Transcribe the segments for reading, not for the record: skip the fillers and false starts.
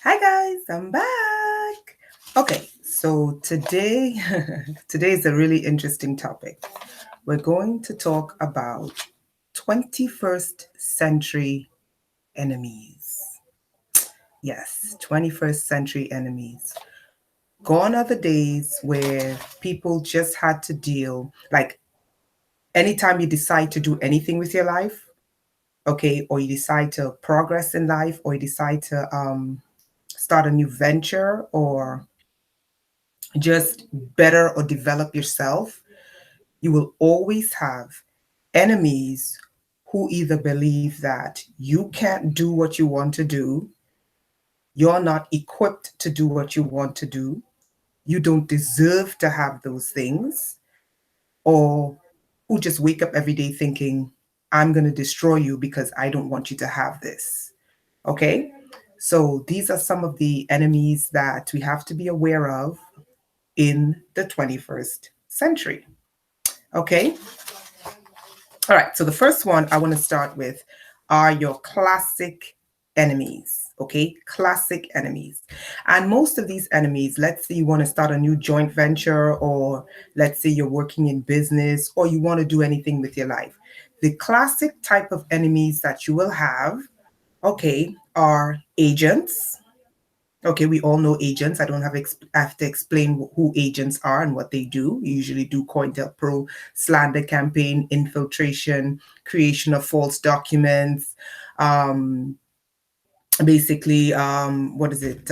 Hi guys, I'm back. Okay, so today today is a really interesting topic. We're going to talk about 21st century enemies. Yes, 21st century enemies. Gone are the days where people just had to deal, like anytime you decide to do anything with your life, okay, or you decide to progress in life, or you decide to start a new venture, or just better or develop yourself, you will always have enemies who either believe that you can't do what you want to do, you're not equipped to do what you want to do, you don't deserve to have those things, or who just wake up every day thinking, I'm going to destroy you because I don't want you to have this. Okay? So these are some of the enemies that we have to be aware of in the 21st century. Okay. All right. So the first one I want to start with are your classic enemies. Okay. Classic enemies. And most of these enemies, let's say you want to start a new joint venture, or let's say you're working in business, or you want to do anything with your life. The classic type of enemies that you will have, okay, are agents. Okay, we all know agents. I don't have to explain who agents are and what they do. We usually do COINTELPRO, slander campaign, infiltration, creation of false documents, um, basically, what is it?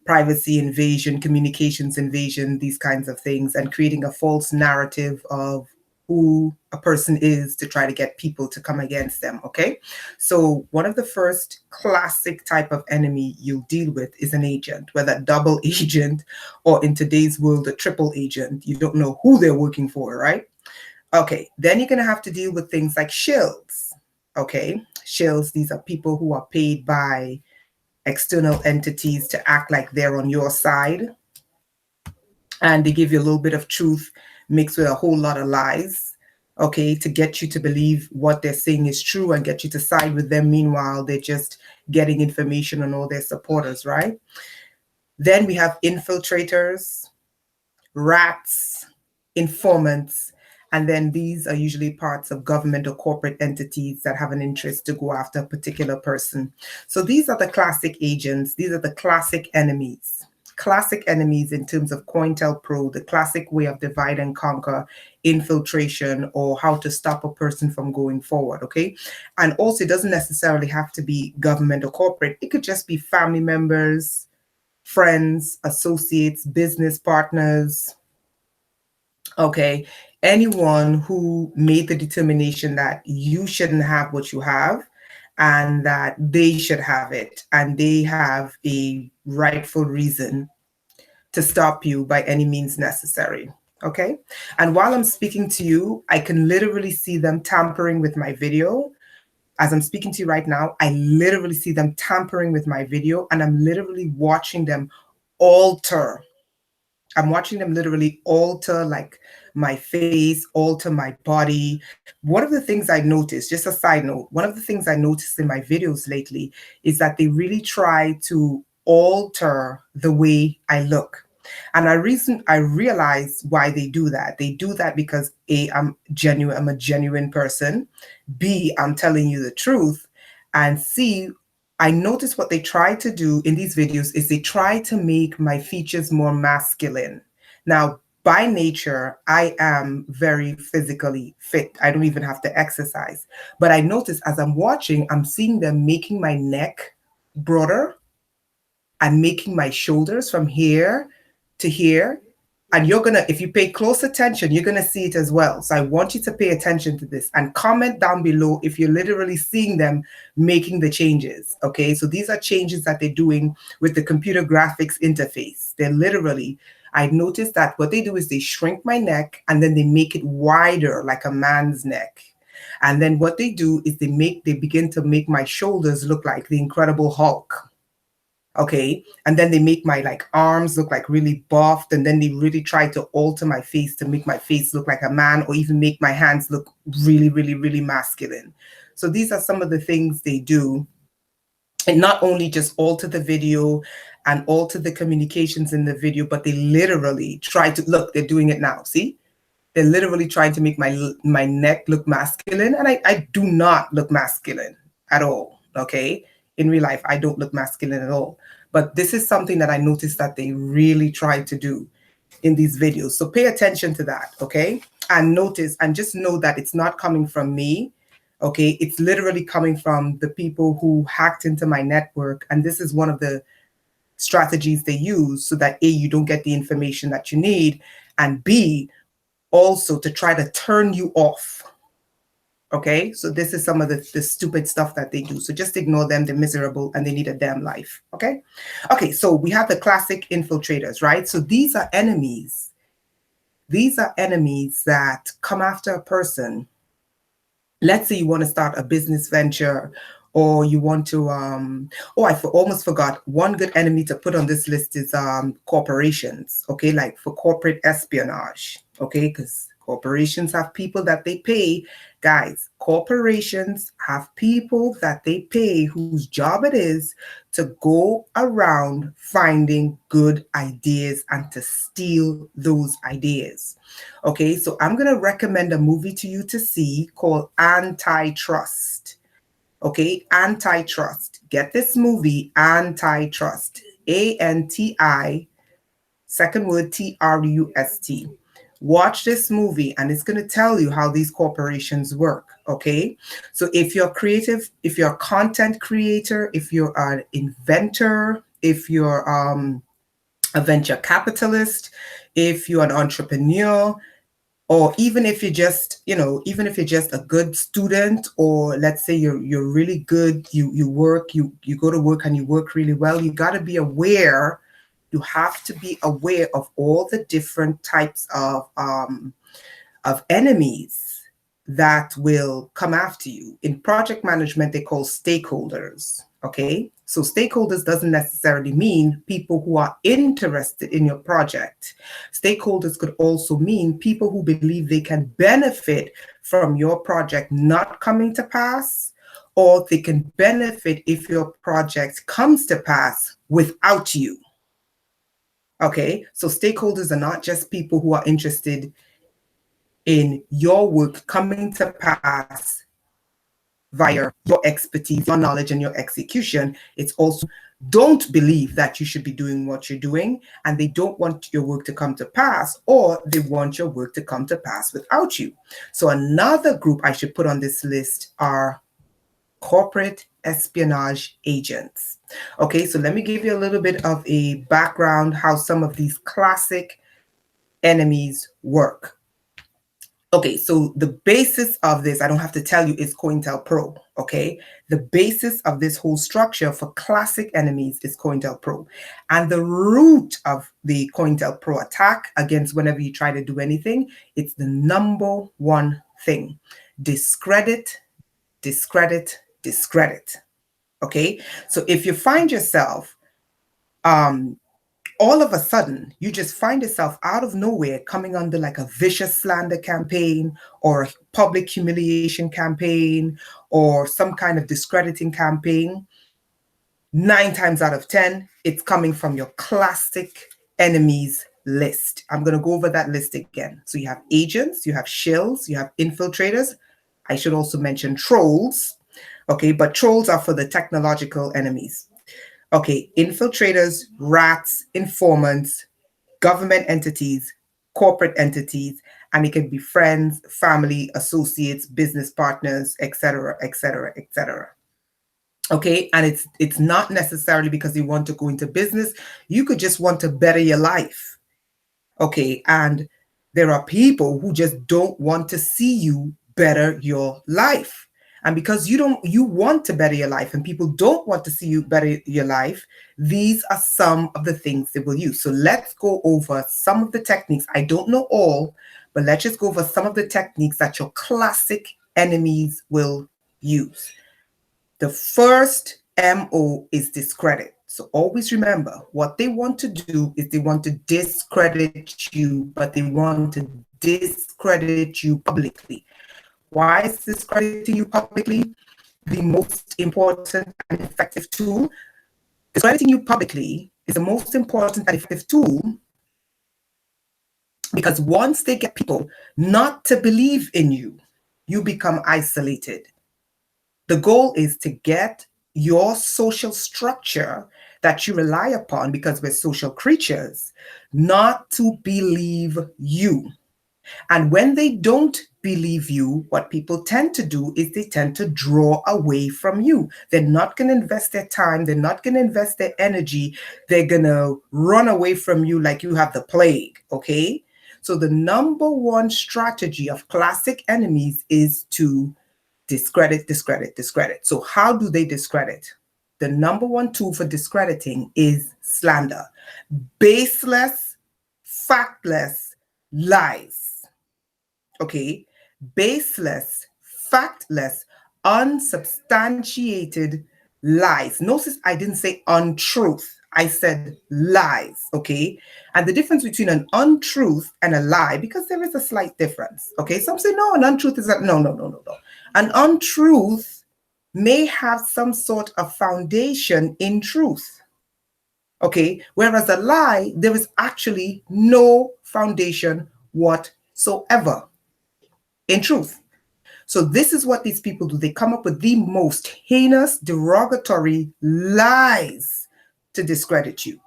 Privacy invasion, communications invasion, these kinds of things, and creating a false narrative of who a person is to try to get people to come against them. Okay, so one of the first classic type of enemy you'll deal with is an agent, whether double agent or in today's world a triple agent. You don't know who they're working for, right? Okay, then you're going to have to deal with things like shills. Okay, shills, these are people who are paid by external entities to act like they're on your side, and they give you a little bit of truth mixed with a whole lot of lies, okay, to get you to believe what they're saying is true and get you to side with them. Meanwhile, they're just getting information on all their supporters, right? Then we have infiltrators, rats, informants, and then these are usually parts of government or corporate entities that have an interest to go after a particular person. So these are the classic agents, these are the classic enemies. Classic enemies in terms of COINTELPRO, the classic way of divide and conquer, infiltration, or how to stop a person from going forward, okay? And also, it doesn't necessarily have to be government or corporate, it could just be family members, friends, associates, business partners, okay, anyone who made the determination that you shouldn't have what you have and that they should have it, and they have a rightful reason to stop you by any means necessary. Okay. And while I'm speaking to you, I can literally see them tampering with my video. As I'm speaking to you right now, I literally see them tampering with my video, and I'm literally watching them alter. I'm watching them literally alter like my face, alter my body. One of the things I noticed, just a side note, one of the things I noticed in my videos lately is that they really try to alter the way I look. And I realize why they do that. They do that because A, I'm a genuine person. B, I'm telling you the truth. And C, I notice what they try to do in these videos is they try to make my features more masculine. Now, by nature, I am very physically fit. I don't even have to exercise. But I notice as I'm watching, I'm seeing them making my neck broader and making my shoulders from here to here. And you're gonna, if you pay close attention, you're gonna see it as well. So I want you to pay attention to this and comment down below if you're literally seeing them making the changes. Okay, so these are changes that they're doing with the computer graphics interface. They're literally, I noticed that what they do is they shrink my neck and then they make it wider like a man's neck. And then what they do is they begin to make my shoulders look like the Incredible Hulk. Okay, and then they make my like arms look like really buffed, and then they really try to alter my face to make my face look like a man, or even make my hands look really, really, really masculine. So these are some of the things they do. and not only just alter the video and alter the communications in the video, but they literally try to look, they're doing it now. See, they're literally trying to make my neck look masculine, and I do not look masculine at all. Okay, in real life, I don't look masculine at all. But this is something that I noticed that they really try to do in these videos. So pay attention to that, okay? And notice and just know that it's not coming from me. Okay, it's literally coming from the people who hacked into my network, and this is one of the strategies they use so that A, you don't get the information that you need, and B, also to try to turn you off. Okay, so this is some of the stupid stuff that they do. So just ignore them. They're miserable and they need a damn life. Okay, so we have the classic infiltrators, right? So these are enemies. These are enemies that come after a person. Let's say you want to start a business venture, or you want to almost forgot, one good enemy to put on this list is corporations. Okay, like for corporate espionage. Okay, because corporations have people that they pay. Guys, corporations have people that they pay whose job it is to go around finding good ideas and to steal those ideas. Okay, so I'm going to recommend a movie to you to see called Antitrust. Okay, Antitrust. Get this movie, Antitrust. ANTI, second word TRUST. Watch this movie and it's going to tell you how these corporations work. Okay, so if you're creative, if you're a content creator, if you're an inventor, if you're a venture capitalist, if you're an entrepreneur, or even if you're just, even if you're just a good student, or let's say you're really good, you work, you go to work and you work really well, you got to be aware. You have to be aware of all the different types of enemies that will come after you. In project management, they call stakeholders. Okay, so stakeholders doesn't necessarily mean people who are interested in your project. Stakeholders could also mean people who believe they can benefit from your project not coming to pass, or they can benefit if your project comes to pass without you. Okay, so stakeholders are not just people who are interested in your work coming to pass via your expertise, your knowledge, and your execution. It's also don't believe that you should be doing what you're doing, and they don't want your work to come to pass, or they want your work to come to pass without you. So another group I should put on this list are corporate espionage agents. Okay, so let me give you a little bit of a background how some of these classic enemies work. Okay, so the basis of this, I don't have to tell you, is COINTELPRO. Okay, the basis of this whole structure for classic enemies is COINTELPRO. And the root of the COINTELPRO attack against whenever you try to do anything, it's the number one thing: discredit, discredit, discredit. Okay, so if you find yourself all of a sudden, you just find yourself out of nowhere coming under like a vicious slander campaign, or a public humiliation campaign, or some kind of discrediting campaign, 9 times out of 10, it's coming from your classic enemies list. I'm going to go over that list again. So you have agents, you have shills, you have infiltrators. I should also mention trolls. Okay, but trolls are for the technological enemies. Okay, infiltrators, rats, informants, government entities, corporate entities, and it can be friends, family, associates, business partners, etc., etc., etc. Okay, and it's not necessarily because you want to go into business. You could just want to better your life. Okay, and there are people who just don't want to see you better your life. And because you want to better your life and people don't want to see you better your life, these are some of the things they will use. So let's go over some of the techniques. I don't know all, but let's just go over some of the techniques that your classic enemies will use. The first MO is discredit. So always remember, what they want to do is they want to discredit you, but they want to discredit you publicly. Why is discrediting you publicly? the most important and effective tool. Discrediting you publicly is the most important and effective tool, because once they get people not to believe in you, you become isolated. The goal is to get your social structure that you rely upon, because we're social creatures, not to believe you. And when they don't believe you, what people tend to do is they tend to draw away from you. They're not going to invest their time. They're not going to invest their energy. They're going to run away from you like you have the plague, okay? So the number one strategy of classic enemies is to discredit, discredit, discredit. So how do they discredit? The number one tool for discrediting is slander. Baseless, factless lies. Okay, baseless, factless, unsubstantiated lies. Notice I didn't say untruth. I said lies, okay? And the difference between an untruth and a lie, because there is a slight difference, okay? Some say, no, an untruth is that. No, no, no, no, no. An untruth may have some sort of foundation in truth, okay? Whereas a lie, there is actually no foundation whatsoever in truth. So this is what these people do. They come up with the most heinous, derogatory lies to discredit you.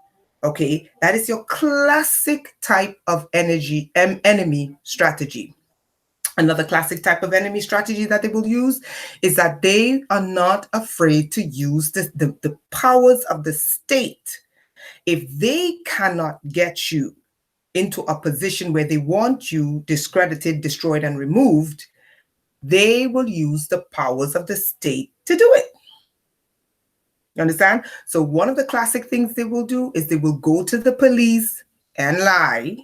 Okay, that is your classic type of enemy strategy. Another classic type of enemy strategy that they will use is that they are not afraid to use the powers of the state. If they cannot get you into a position where they want you discredited, destroyed, and removed, they will use the powers of the state to do it. You understand? So one of the classic things they will do is they will go to the police and lie.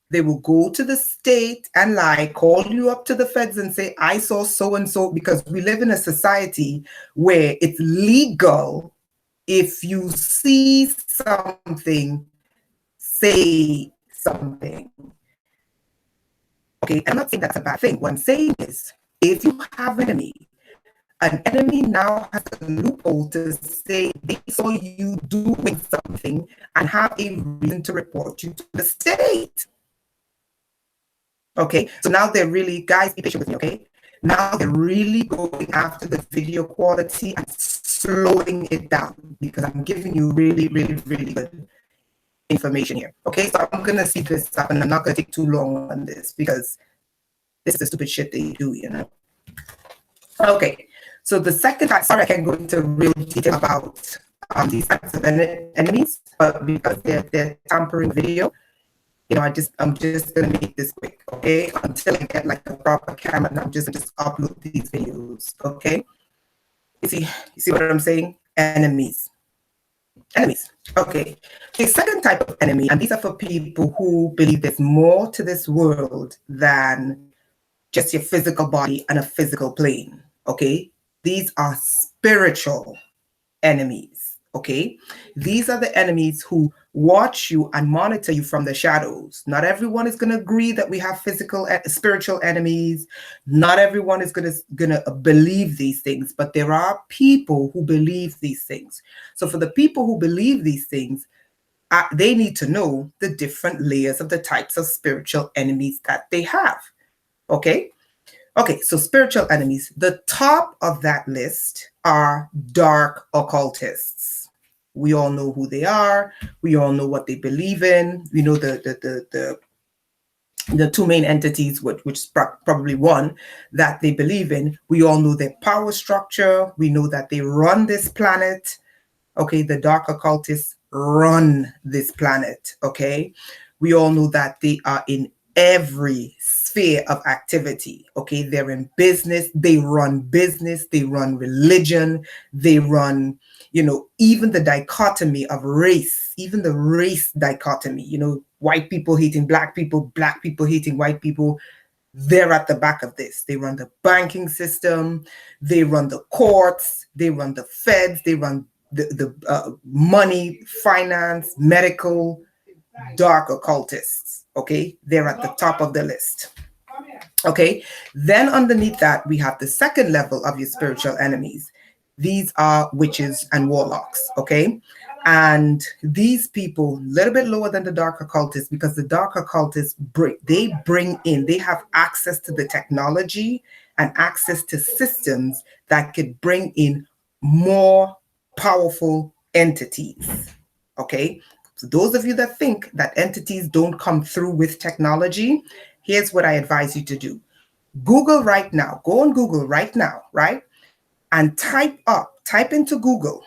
They will go to the state and lie, call you up to the feds and say, I saw so-and-so, because we live in a society where it's legal. If you see something, say something. Okay, I'm not saying that's a bad thing. What I'm saying is, if you have an enemy now has a loophole to say they saw you doing something and have a reason to report you to the state. Okay, so now they're really, guys, be patient with me, okay? Now they're really going after the video quality and slowing it down, because I'm giving you really, really, really good information here. Okay, so I'm going to speed this up, and I'm not going to take too long on this, because this is the stupid shit they do, you know? Okay, so the second time, sorry, I can't go into real detail about these types of enemies, but because they're tampering video, you know, I'm just gonna make this quick, okay? Until I get like a proper camera, and I'm just upload these videos, okay? You see what I'm saying? Enemies. Okay. The second type of enemy, and these are for people who believe there's more to this world than just your physical body and a physical plane, okay? These are spiritual enemies, okay? These are the enemies who watch you and monitor you from the shadows. Not everyone is going to agree that we have spiritual enemies. Not everyone is going to believe these things, but there are people who believe these things. So for the people who believe these things, they need to know the different layers of the types of spiritual enemies that they have. Okay? Okay, so spiritual enemies. The top of that list are dark occultists. We all know who they are. We all know what they believe in. We know the two main entities, which is probably one that they believe in. We all know their power structure. We know that they run this planet. Okay, the dark occultists run this planet. Okay, we all know that they are in every sphere of activity. Okay, they're in business, they run religion, they run, you know, even the dichotomy of race, even the race dichotomy, you know, white people hating black people hating white people. They're at the back of this. They run the banking system, they run the courts, they run the feds, they run the money, finance, medical, dark occultists. Okay, they're at the top of the list. Okay, then underneath that, we have the second level of your spiritual enemies. These are witches and warlocks. Okay, and these people, a little bit lower than the dark occultists, because the dark occultists they have access to the technology and access to systems that could bring in more powerful entities. Okay, so those of you that think that entities don't come through with technology, here's what I advise you to do. Google right now, go on Google right now, right? And type into Google,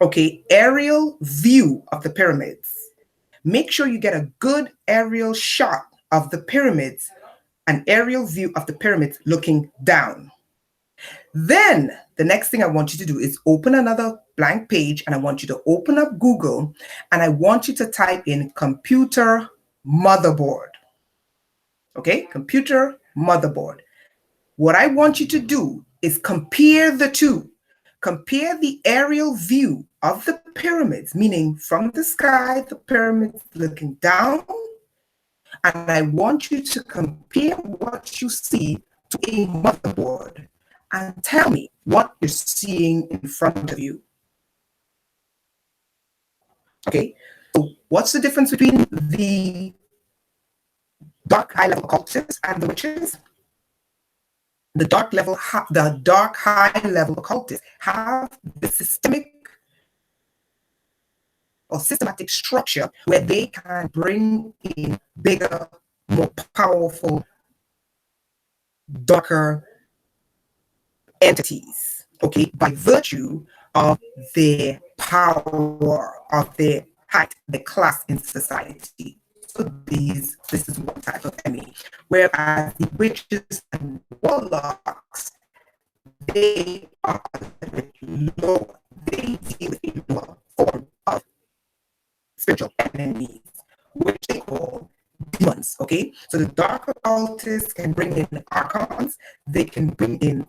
okay, aerial view of the pyramids. Make sure you get a good aerial shot of the pyramids, an aerial view of the pyramids looking down. Then the next thing I want you to do is open another blank page, and I want you to open up Google, and I want you to type in computer motherboard. Okay, computer motherboard. What I want you to do is compare the two. Compare the aerial view of the pyramids, meaning from the sky, the pyramids looking down, and I want you to compare what you see to a motherboard and tell me what you're seeing in front of you. Okay, so what's the difference between the dark high-level occultists and the witches? The dark high-level occultists have the systematic structure where they can bring in bigger, more powerful, darker entities, okay, by virtue of their power, of their height, their class in society. So this is one type of enemy. Whereas the witches and warlocks, they are lower. They deal with a lower form of spiritual enemies, which they call demons. Okay, so the dark occultists can bring in archons, they can bring in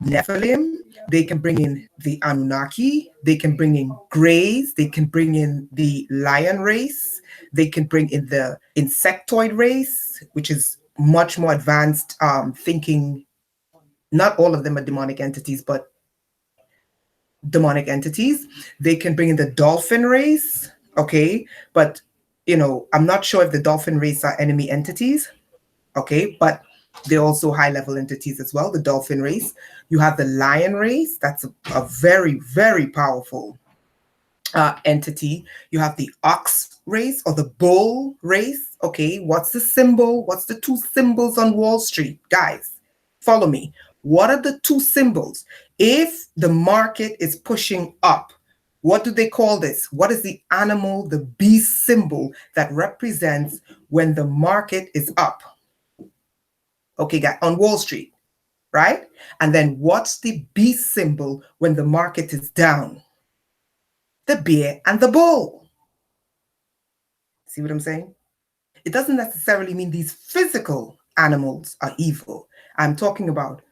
Nephilim, they can bring in the Anunnaki, they can bring in Greys, they can bring in the lion race, they can bring in the insectoid race, which is much more advanced thinking. Not all of them are demonic entities, but demonic entities. They can bring in the dolphin race, okay? But, I'm not sure if the dolphin race are enemy entities, okay? But they're also high-level entities as well, the dolphin race. You have the lion race. That's a very, very powerful entity. You have the ox race or the bull race, okay? What's the symbol? What's the two symbols on Wall Street? Guys, follow me. What are the two symbols? If the market is pushing up, what do they call this? What is the animal, the beast symbol that represents when the market is up? Okay, guys, on Wall Street, right? And then what's the beast symbol when the market is down? The bear and the bull. See what I'm saying? It doesn't necessarily mean these physical animals are evil. I'm talking about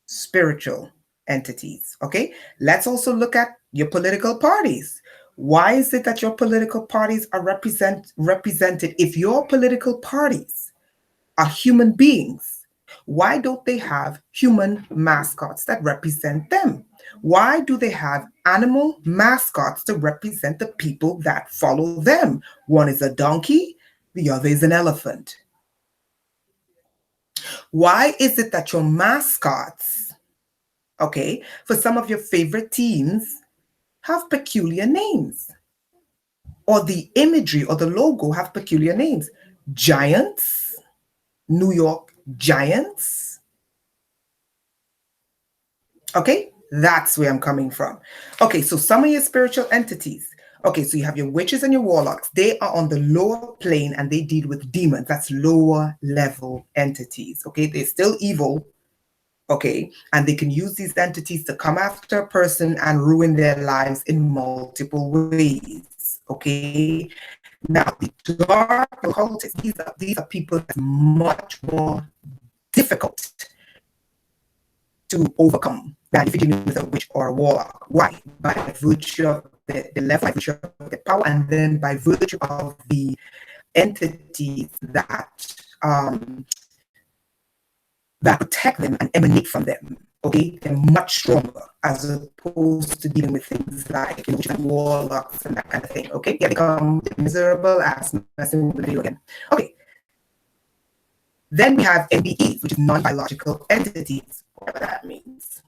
spiritual entities, okay? Let's also look at your political parties. Why is it that your political parties are represented? If your political parties are human beings, why don't they have human mascots that represent them? Why do they have animal mascots to represent the people that follow them? One is a donkey, the other is an elephant. Why is it that your mascots, okay, for some of your favorite teams have peculiar names? Or the imagery or the logo have peculiar names? Giants, New York Giants. Okay, that's where I'm coming from. Okay, so some of your spiritual entities. Okay, so you have your witches and your warlocks. They are on the lower plane and they deal with demons. That's lower level entities. Okay, they're still evil. Okay, and they can use these entities to come after a person and ruin their lives in multiple ways. Okay, now the dark occultists, these are people that's much more difficult to overcome than if you're dealing with a witch or a warlock. Why? By virtue of the level, by virtue of the power, and then by virtue of the entities that that protect them and emanate from them. Okay, they're much stronger as opposed to dealing with things like, warlocks and that kind of thing. Okay, yeah, they become miserable as messing with the video again. Okay, then we have NBEs, which is non-biological entities, whatever that means.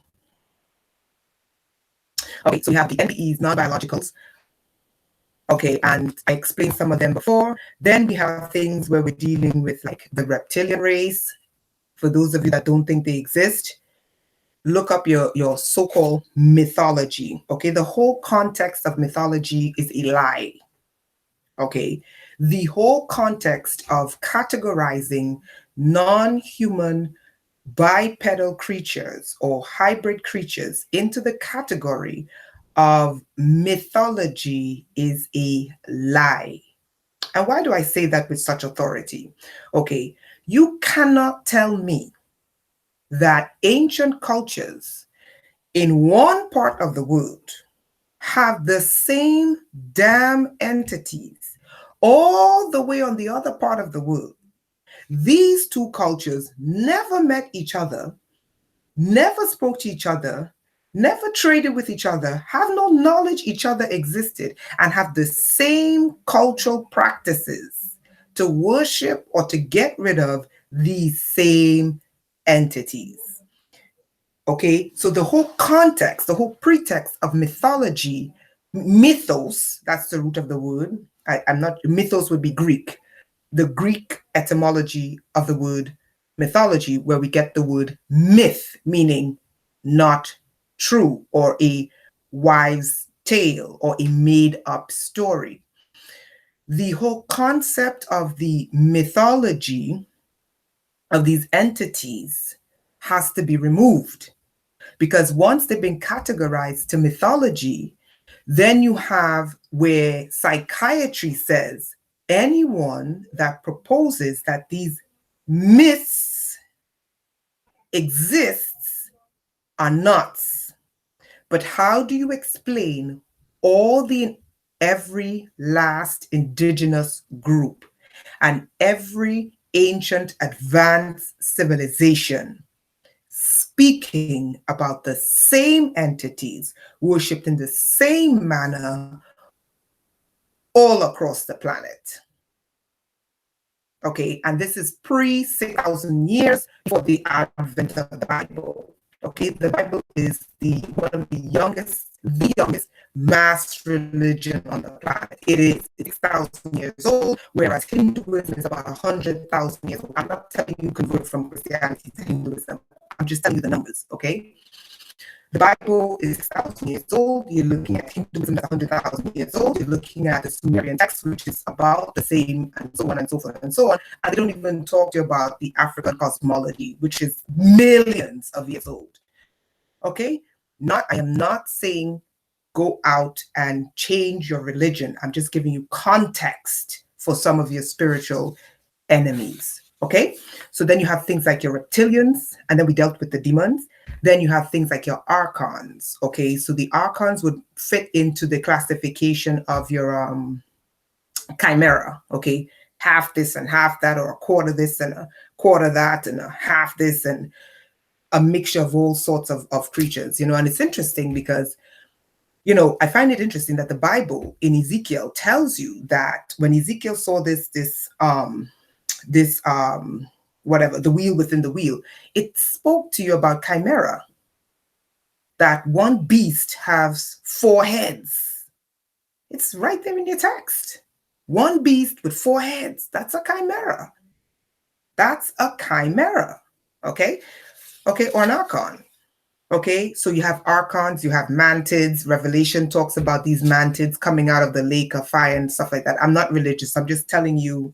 Okay, so we have the NBEs, non-biologicals. Okay, and I explained some of them before. Then we have things where we're dealing with like the reptilian race. For those of you that don't think they exist, look up your so-called mythology. Okay, the whole context of mythology is a lie. Okay, the whole context of categorizing non-human bipedal creatures or hybrid creatures into the category of mythology is a lie. And why do I say that with such authority? Okay, you cannot tell me that ancient cultures in one part of the world have the same damn entities all the way on the other part of the world. These two cultures never met each other, never spoke to each other, never traded with each other, have no knowledge each other existed, and have the same cultural practices to worship or to get rid of these same entities. Okay, so the whole context, the whole pretext of mythology, mythos, that's the root of the word. Mythos would be Greek. The Greek etymology of the word mythology, where we get the word myth, meaning not true, or a wives' tale, or a made up story. The whole concept of the mythology of these entities has to be removed, because once they've been categorized to mythology, then you have where psychiatry says anyone that proposes that these myths exists are nuts. But how do you explain every last indigenous group and every ancient advanced civilization speaking about the same entities, worshipped in the same manner all across the planet? Okay, and this is pre 6,000 years before the advent of the Bible. Okay, the Bible is one of the youngest mass religion on the planet. It is 6,000 years old, whereas Hinduism is about 100,000 years old. I'm not telling you convert from Christianity to Hinduism. I'm just telling you the numbers, okay? The Bible is 6,000 years old. You're looking at Hinduism that's 100,000 years old. You're looking at the Sumerian text, which is about the same, and so on and so forth and so on. And they don't even talk to you about the African cosmology, which is millions of years old. Okay? I am not saying go out and change your religion. I'm just giving you context for some of your spiritual enemies. Okay? So then you have things like your reptilians, and then we dealt with the demons. Then you have things like your archons. Okay, so the archons would fit into the classification of your chimera. Okay, half this and half that, or a quarter this and a quarter that, and a half this, and a mixture of all sorts of creatures. And it's interesting because, I find it interesting that the Bible in Ezekiel tells you that when Ezekiel saw this whatever, the wheel within the wheel, it spoke to you about chimera, that one beast has 4 heads. It's right there in your text. One beast with 4 heads. That's a chimera. That's a chimera. Okay? Okay, or an archon. Okay, so you have archons, you have mantids. Revelation talks about these mantids coming out of the lake of fire and stuff like that. I'm not religious. Giving you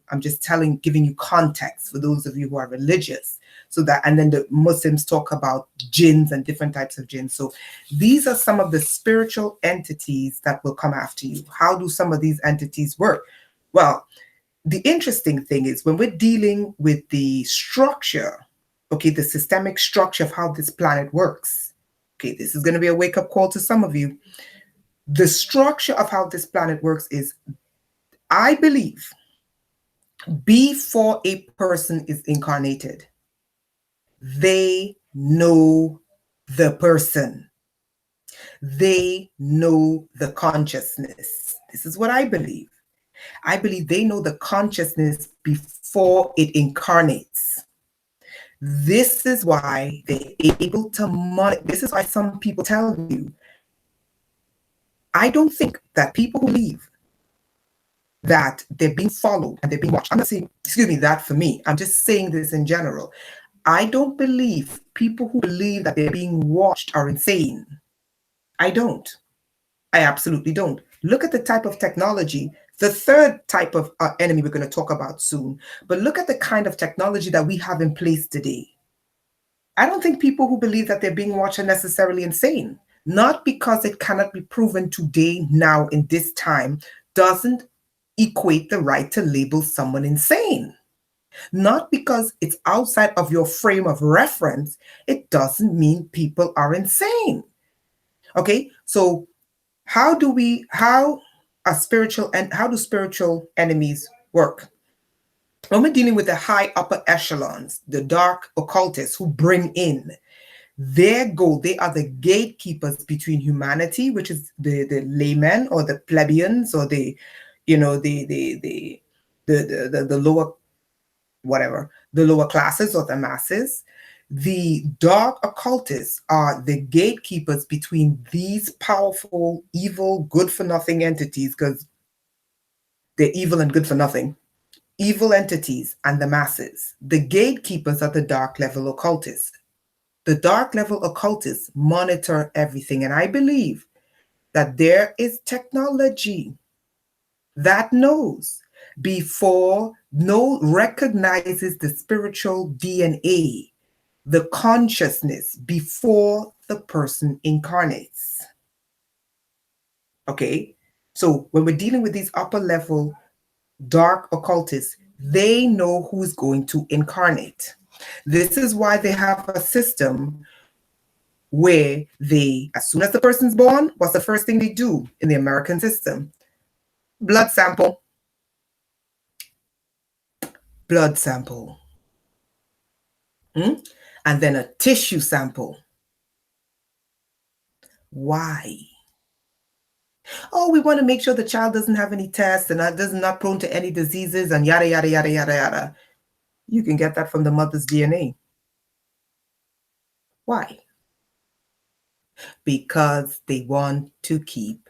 context for those of you who are religious. And then the Muslims talk about jinns and different types of jinns. So these are some of the spiritual entities that will come after you. How do some of these entities work? Well, the interesting thing is when we're dealing with the structure, okay, the systemic structure of how this planet works. Okay, this is going to be a wake-up call to some of you. The structure of how this planet works is, I believe, before a person is incarnated, They know the person. They know the consciousness. This is what I believe. I believe they know the consciousness before it incarnates. This is why they're able to monitor. This is why some people tell you, I don't think that people who believe that they're being followed and they're being watched. I'm not saying, excuse me, that for me. I'm just saying this in general. I don't believe people who believe that they're being watched are insane. I don't. I absolutely don't. Look at the type of technology, the third type of enemy we're going to talk about soon. But look at the kind of technology that we have in place today. I don't think people who believe that they're being watched are necessarily insane. Not because it cannot be proven today, now, in this time, doesn't equate the right to label someone insane. Not because it's outside of your frame of reference, it doesn't mean people are insane. Okay, so how how do spiritual enemies work? When we're dealing with the high upper echelons, the dark occultists who bring in their goal, they are the gatekeepers between humanity, which is the laymen or the plebeians or the, you know, the lower, whatever, the lower classes or the masses. The dark occultists are the gatekeepers between these powerful, evil, good for nothing entities, because they're evil and good for nothing, evil entities and the masses. The gatekeepers are the dark level occultists. The dark level occultists monitor everything. And I believe that there is technology that knows recognizes the spiritual DNA, the consciousness before the person incarnates. Okay? So when we're dealing with these upper level dark occultists, they know who's going to incarnate. This is why they have a system where as soon as the person's born, what's the first thing they do in the American system? Blood sample. Blood sample. And then a tissue sample. Why? Oh, we want to make sure the child doesn't have any tests and is not prone to any diseases and yada, yada, yada, yada, yada. You can get that from the mother's DNA. Why? Because they want to keep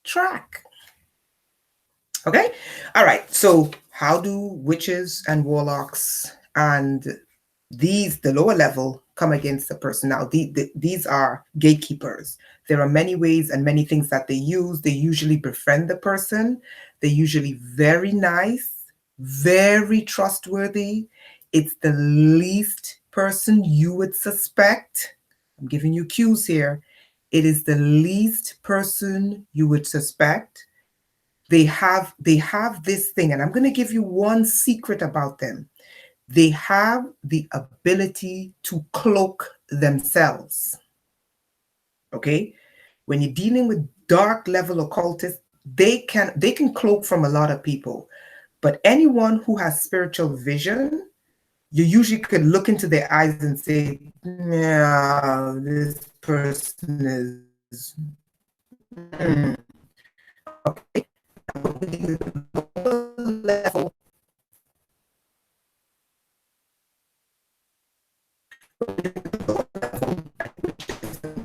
track. Okay? All right. So how do witches and warlocks and the lower level, come against the person? Now, these are gatekeepers. There are many ways and many things that they use. They usually befriend the person. They're usually very nice, very trustworthy. It's the least person you would suspect. I'm giving you cues here. It is the least person you would suspect. They have this thing, and I'm going to give you one secret about them. They have the ability to cloak themselves. Okay? When you're dealing with dark level occultists, they can cloak from a lot of people. But anyone who has spiritual vision, you usually could look into their eyes and say, yeah, this person is okay. Level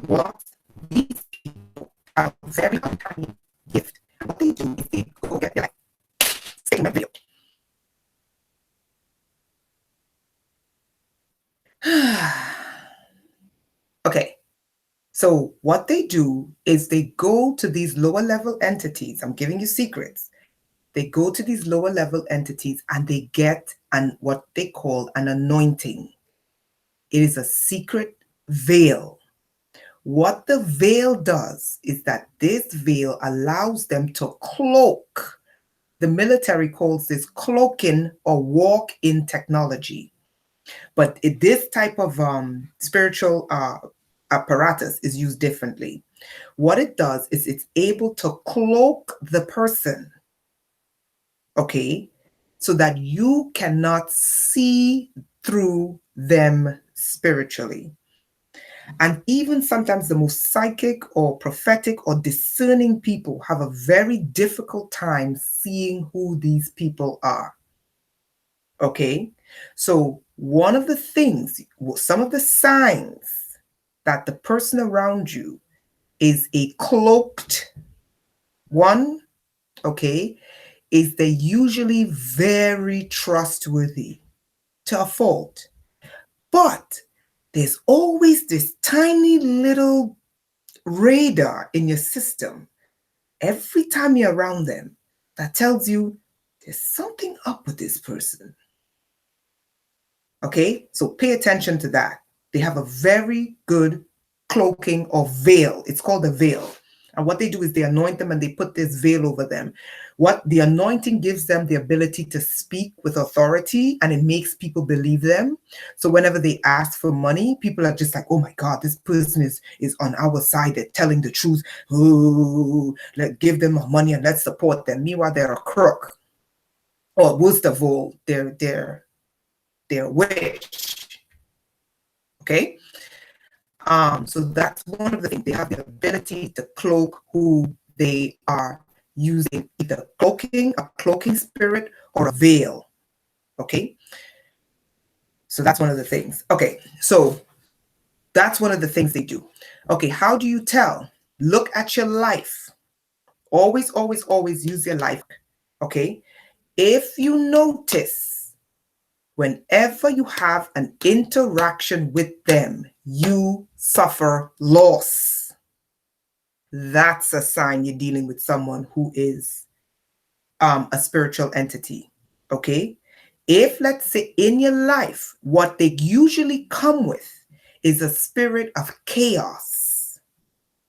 what these people have a very uncanny gift. And what they do is they go get like stay my video. Okay. So what they do is they go to these lower level entities. I'm giving you secrets. They go to these lower level entities and they get what they call an anointing. It is a secret veil. What the veil does is that this veil allows them to cloak. The military calls this cloaking or walk-in technology. But this type of spiritual apparatus is used differently. What it does is it's able to cloak the person, okay, so that you cannot see through them spiritually. And even sometimes the most psychic or prophetic or discerning people have a very difficult time seeing who these people are. Okay? So, one of the things, some of the signs that the person around you is a cloaked one, okay, is they're usually very trustworthy to a fault. But there's always this tiny little radar in your system every time you're around them that tells you there's something up with this person. Okay, so pay attention to that. They have a very good cloaking or veil. It's called a veil. And what they do is they anoint them and they put this veil over them. What the anointing gives them the ability to speak with authority, and it makes people believe them. So whenever they ask for money, people are just like, oh my God, this person is on our side. They're telling the truth. Oh, let's give them money and let's support them. Meanwhile, they're a crook. Or worst of all, they're witch. Okay. So that's one of the things. They have the ability to cloak who they are using, either a cloaking spirit, or a veil. Okay. So that's one of the things. Okay. So that's one of the things they do. Okay. How do you tell? Look at your life. Always, always, always use your life. Okay. If you notice, whenever you have an interaction with them, you suffer loss. That's a sign you're dealing with someone who is a spiritual entity. Okay. If, let's say, in your life, what they usually come with is a spirit of chaos.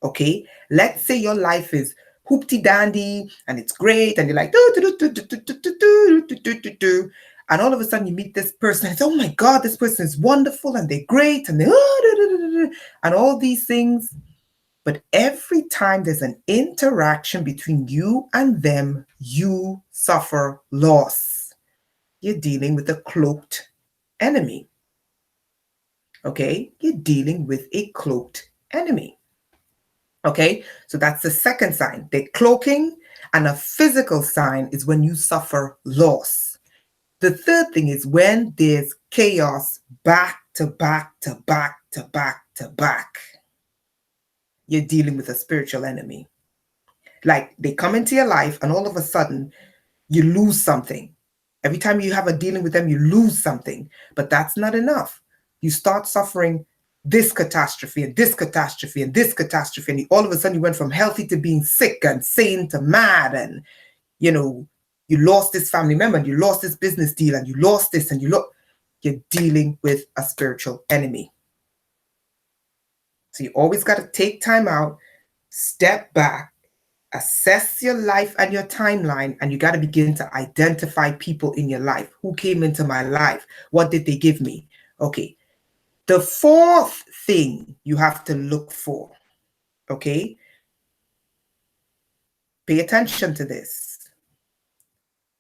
Okay. Let's say your life is hoopty dandy and it's great and you're like, and all of a sudden you meet this person and it's, oh my God, this person is wonderful and they're great and they, and all these things. But every time there's an interaction between you and them, you suffer loss. You're dealing with a cloaked enemy. Okay? You're dealing with a cloaked enemy. Okay? So that's the second sign. They're cloaking, and a physical sign is when you suffer loss. The third thing is when there's chaos back to back to back to back to back. You're dealing with a spiritual enemy. Like they come into your life and all of a sudden you lose something. Every time you have a dealing with them, you lose something. But that's not enough. You start suffering this catastrophe and this catastrophe and this catastrophe. And all of a sudden you went from healthy to being sick and sane to mad. And, you lost this family member and you lost this business deal and you lost this and you're dealing with a spiritual enemy. So you always got to take time out, step back, assess your life and your timeline, and you got to begin to identify people in your life. Who came into my life? What did they give me? Okay. The fourth thing you have to look for, okay? Pay attention to this.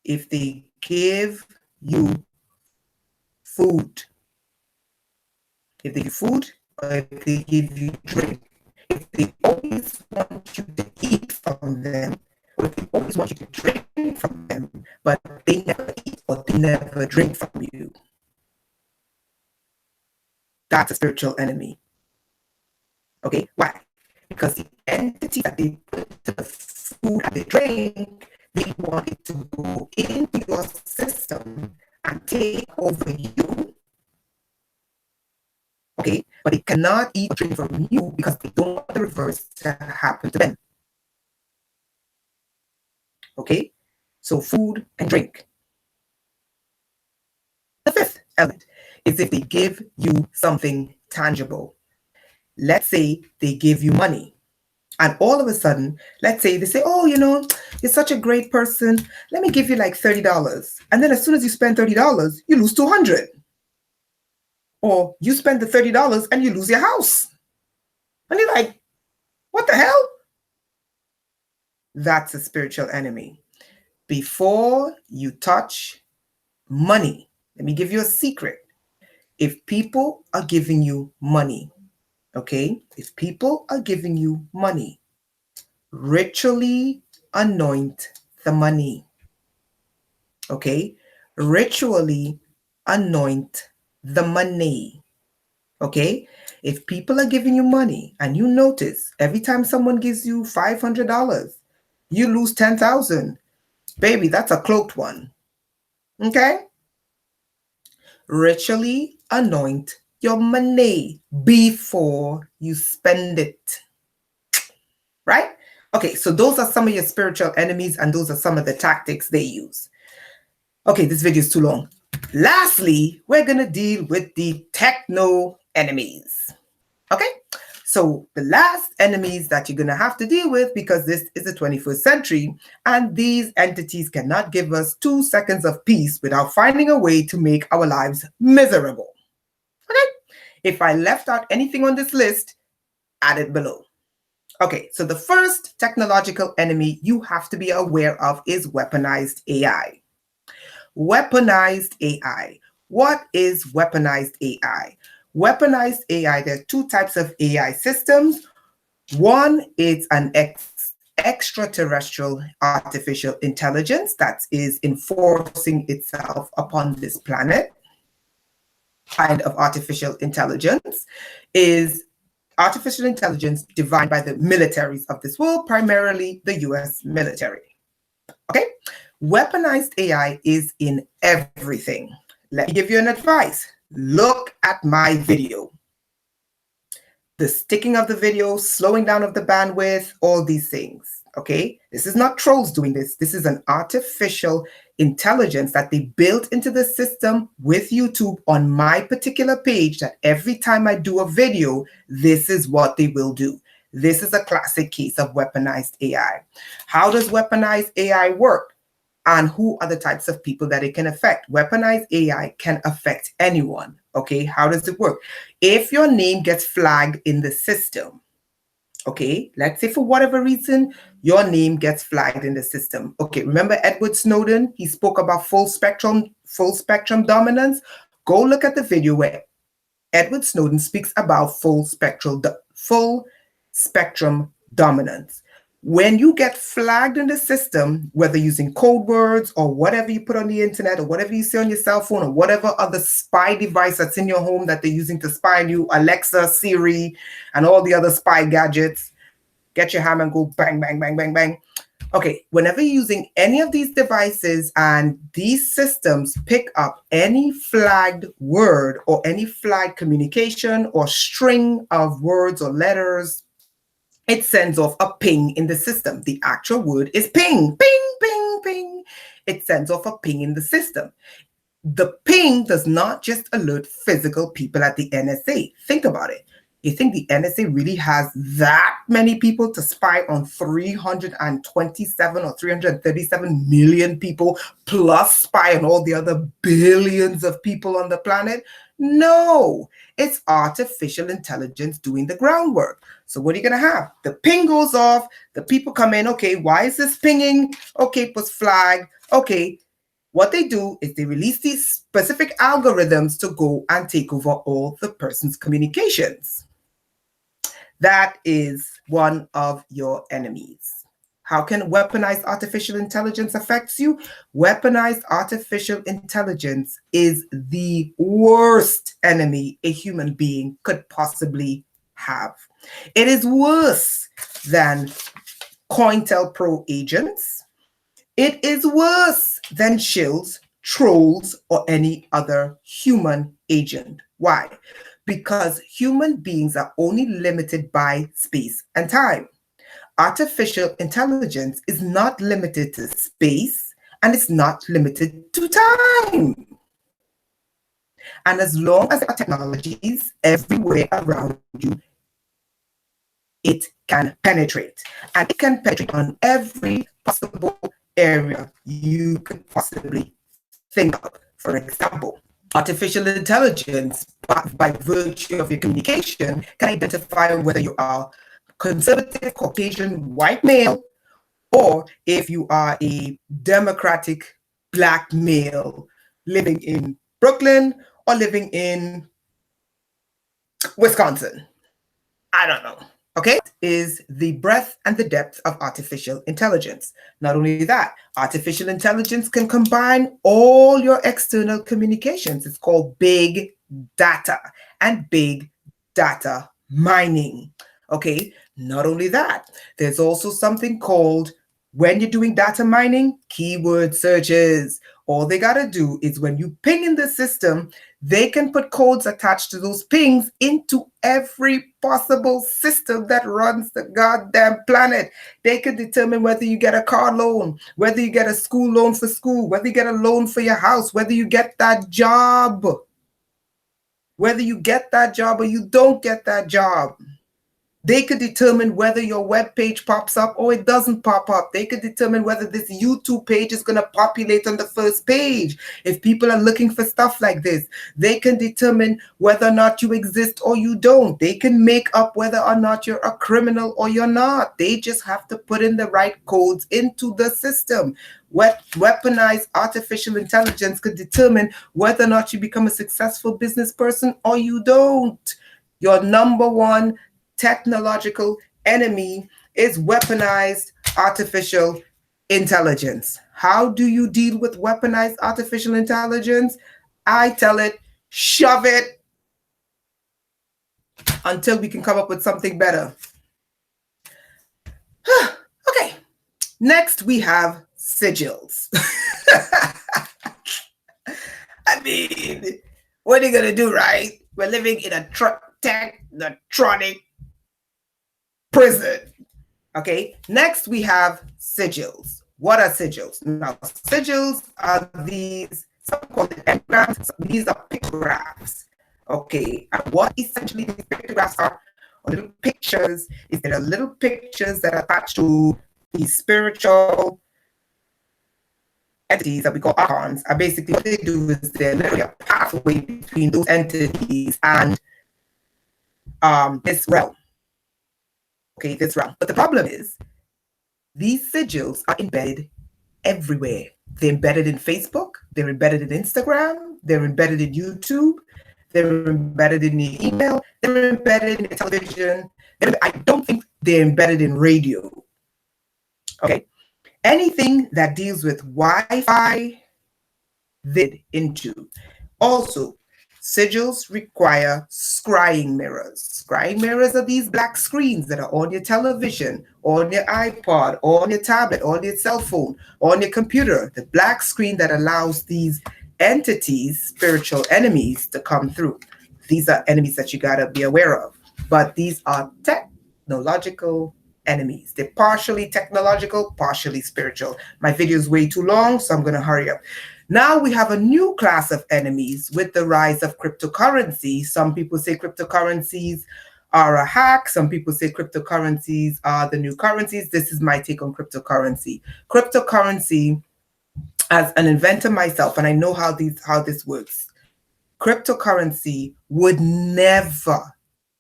If they give you food, if they give food, or if they give you drink, if they always want you to eat from them, or if they always want you to drink from them, but they never eat or they never drink from you, that's a spiritual enemy. Okay, why? Because the entity that they put into the food and the drink, they want it to go into your system and take over you. Okay, but they cannot eat or drink from you because they don't want the reverse to happen to them. Okay, so food and drink. The fifth element is if they give you something tangible. Let's say they give you money. And all of a sudden, let's say they say, oh, you're such a great person. Let me give you like $30. And then as soon as you spend $30, you lose $200. Or you spend the $30 and you lose your house. And you're like, what the hell? That's a spiritual enemy. Before you touch money, let me give you a secret. if people are giving you money, okay? If people are giving you money, ritually anoint the money, okay? Ritually anoint the money, okay? If people are giving you money and you notice every time someone gives you $500, you lose 10,000, baby, that's a cloaked one, okay? Ritually anoint your money before you spend it, right? Okay, so those are some of your spiritual enemies, and those are some of the tactics they use. Okay, this video is too long. Lastly, we're going to deal with the techno enemies. Okay, so the last enemies that you're going to have to deal with, because this is the 21st century, and these entities cannot give us 2 seconds of peace without finding a way to make our lives miserable. Okay, if I left out anything on this list, add it below. Okay, so the first technological enemy you have to be aware of is weaponized AI. Weaponized AI. What is weaponized AI? Weaponized AI, there are 2 types of AI systems. One is an extraterrestrial artificial intelligence that is enforcing itself upon this planet. Kind of artificial intelligence is artificial intelligence defined by the militaries of this world, primarily the US military. Okay, weaponized AI is in everything. Let me give you an advice. Look at my video. The sticking of the video, slowing down of the bandwidth, all these things. Okay, this is not trolls doing this. This is an artificial intelligence that they built into the system with YouTube on my particular page, that every time I do a video, this is what they will do. This is a classic case of weaponized AI. How does weaponized AI work? And who are the types of people that it can affect? Weaponized AI can affect anyone. Okay, how does it work? If your name gets flagged in the system, okay, let's say for whatever reason, your name gets flagged in the system. Okay, remember Edward Snowden? He spoke about full spectrum dominance. Go look at the video where Edward Snowden speaks about full spectrum dominance. When you get flagged in the system, whether using code words or whatever you put on the internet or whatever you see on your cell phone or whatever other spy device that's in your home that they're using to spy on you, Alexa, Siri, and all the other spy gadgets, get your hammer and go bang, bang, bang, bang, bang. Okay, whenever you're using any of these devices and these systems pick up any flagged word or any flagged communication or string of words or letters, it sends off a ping in the system. The actual word is ping, ping, ping, ping. It sends off a ping in the system. The ping does not just alert physical people at the NSA. Think about it. You think the NSA really has that many people to spy on 327 or 337 million people, plus spy on all the other billions of people on the planet? No, it's artificial intelligence doing the groundwork. So what are you going to have? The ping goes off, the people come in, okay, why is this pinging? Okay, it was flagged. Okay, what they do is they release these specific algorithms to go and take over all the person's communications. That is one of your enemies. How can weaponized artificial intelligence affect you? Weaponized artificial intelligence is the worst enemy a human being could possibly have. It is worse than COINTELPRO agents. It is worse than shills, trolls, or any other human agent. Why? Because human beings are only limited by space and time. Artificial intelligence is not limited to space, and it's not limited to time. And as long as there are technologies everywhere around you, it can penetrate. And it can penetrate on every possible area you could possibly think of. For example, artificial intelligence, by virtue of your communication, can identify whether you are conservative, Caucasian, white male, or if you are a democratic black male living in Brooklyn or living in Wisconsin. I don't know. Okay, is the breadth and the depth of artificial intelligence. Not only that, artificial intelligence can combine all your external communications. It's called big data and big data mining. Okay, not only that, there's also something called, when you're doing data mining, keyword searches. All they got to do is when you ping in the system, they can put codes attached to those pings into every possible system that runs the goddamn planet. They can determine whether you get a car loan, whether you get a school loan for school, whether you get a loan for your house, whether you get that job, whether you get that job or you don't get that job. They could determine whether your web page pops up or it doesn't pop up. They could determine whether this YouTube page is going to populate on the first page. If people are looking for stuff like this, they can determine whether or not you exist or you don't. They can make up whether or not you're a criminal or you're not. They just have to put in the right codes into the system. Weaponized artificial intelligence could determine whether or not you become a successful business person or you don't. Your number one technological enemy is weaponized artificial intelligence. How do you deal with weaponized artificial intelligence? I tell it, shove it until we can come up with something better. Okay, next we have sigils. I mean, what are you gonna do, right? We're living in a technotronic prison. Okay, next we have sigils. What are sigils? Now, sigils are these, some call it engrams, these are pictographs. Okay, and what essentially these pictographs are little pictures, is there are little pictures that are attached to these spiritual entities that we call archons. And basically what they do is they're literally a pathway between those entities and this realm. Okay, this realm. But the problem is, these sigils are embedded everywhere. They're embedded in Facebook, they're embedded in Instagram, they're embedded in YouTube, they're embedded in the email, they're embedded in the television. I don't think they're embedded in radio. Okay, anything that deals with Wi-Fi, they're into. Also, sigils require scrying mirrors. Scrying mirrors are these black screens that are on your television, on your iPod, on your tablet, on your cell phone, on your computer. The black screen that allows these entities, spiritual enemies, to come through. These are enemies that you gotta be aware of. But these are technological enemies. They're partially technological, partially spiritual. My video is way too long, so I'm gonna hurry up. Now we have a new class of enemies with the rise of cryptocurrency. Some people say cryptocurrencies are a hack. Some people say cryptocurrencies are the new currencies. This is my take on cryptocurrency. Cryptocurrency, as an inventor myself, and I know how this works, cryptocurrency would never,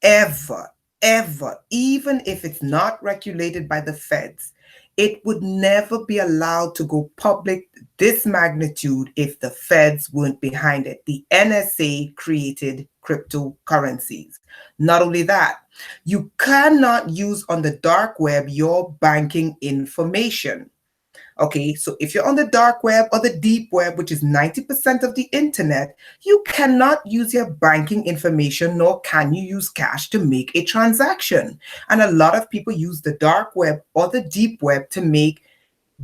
ever, ever, even if it's not regulated by the feds, it would never be allowed to go public this magnitude if the feds weren't behind it. The NSA created cryptocurrencies. Not only that, you cannot use on the dark web your banking information. Okay, so if you're on the dark web or the deep web, which is 90% of the internet, you cannot use your banking information, nor can you use cash to make a transaction. And a lot of people use the dark web or the deep web to make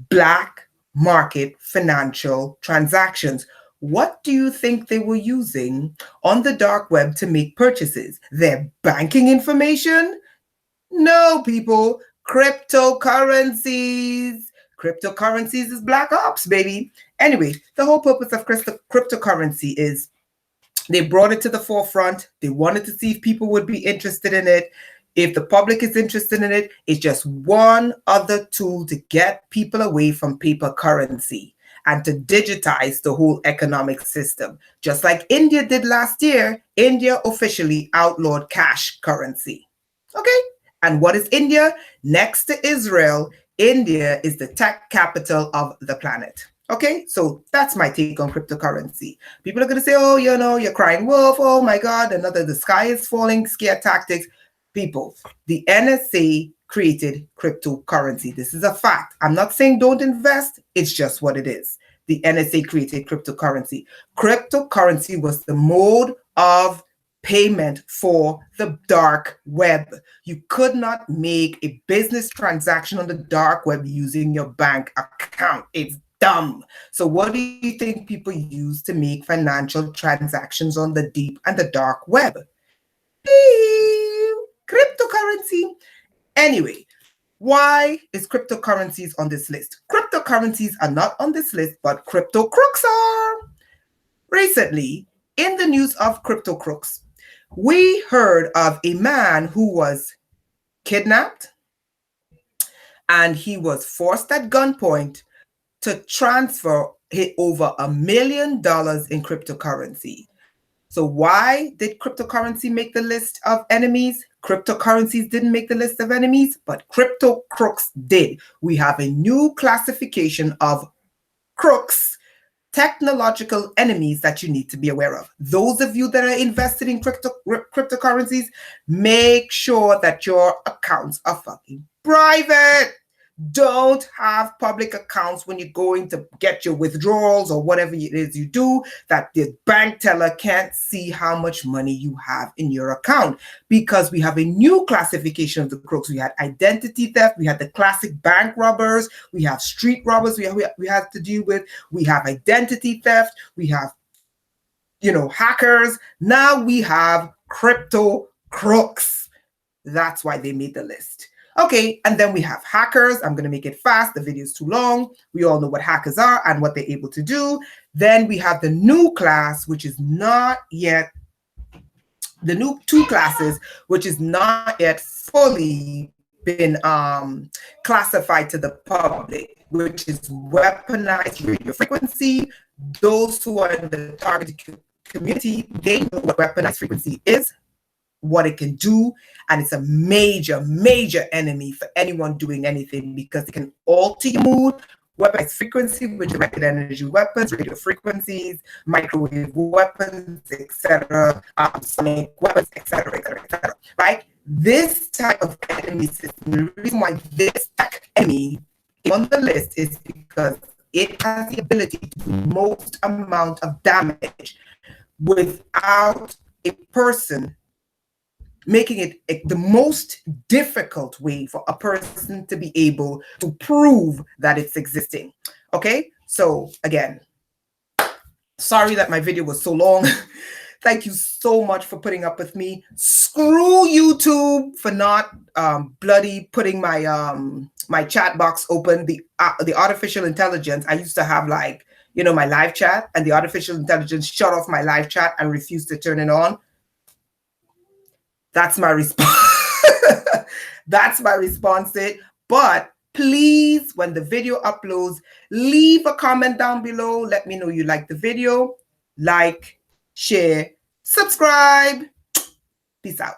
black market financial transactions. What do you think they were using on the dark web to make purchases? Their banking information? No, people, cryptocurrencies. Cryptocurrencies is black ops, baby. Anyway, the whole purpose of cryptocurrency is they brought it to the forefront. They wanted to see if people would be interested in it. If the public is interested in it, it's just one other tool to get people away from paper currency and to digitize the whole economic system. Just like India did last year, India officially outlawed cash currency. Okay? And what is India? Next to Israel, India is the tech capital of the planet. Okay, so that's my take on cryptocurrency. People are going to say, oh, you're crying wolf. Oh my God, the sky is falling, scare tactics. People, the NSA created cryptocurrency. This is a fact. I'm not saying don't invest. It's just what it is. The NSA created cryptocurrency. Cryptocurrency was the mode of payment for the dark web. You could not make a business transaction on the dark web using your bank account. It's dumb. So what do you think people use to make financial transactions on the deep and the dark web? Cryptocurrency. Anyway, why is cryptocurrencies on this list? Cryptocurrencies are not on this list, but crypto crooks are. Recently, in the news of crypto crooks, we heard of a man who was kidnapped and he was forced at gunpoint to transfer over $1 million in cryptocurrency. So why did cryptocurrency make the list of enemies? Cryptocurrencies didn't make the list of enemies, but crypto crooks did. We have a new classification of crooks, technological enemies that you need to be aware of. Those of you that are invested in cryptocurrencies, make sure that your accounts are fucking private. Don't have public accounts when you're going to get your withdrawals or whatever it is you do, that the bank teller can't see how much money you have in your account, because we have a new classification of the crooks. We had identity theft, we had the classic bank robbers, we have street robbers we have to deal with, we have identity theft, we have hackers. Now we have crypto crooks. That's why they made the list. Okay, and then we have hackers. I'm going to make it fast. The video is too long. We all know what hackers are and what they're able to do. Then we have the new class, which is not yet, the new two classes, which is not yet fully been classified to the public, which is weaponized radio frequency. Those who are in the targeted community, they know what weaponized frequency is, what it can do, and it's a major enemy for anyone doing anything, because it can alter your mood. Weaponized frequency with directed energy weapons, radio frequencies, microwave weapons, etc., sonic weapons, etc., right? This type of enemy system, the reason why this tech enemy is on the list is because it has the ability to do most amount of damage without a person, making it the most difficult way for a person to be able to prove that it's existing. Okay, so again, sorry that my video was so long. Thank you so much for putting up with me. Screw YouTube for not bloody putting my my chat box open. The artificial intelligence, I used to have my live chat, and the artificial intelligence shut off my live chat and refused to turn it on. That's my response. That's my response to it. But please, when the video uploads, leave a comment down below. Let me know you like the video. Like, share, subscribe. Peace out.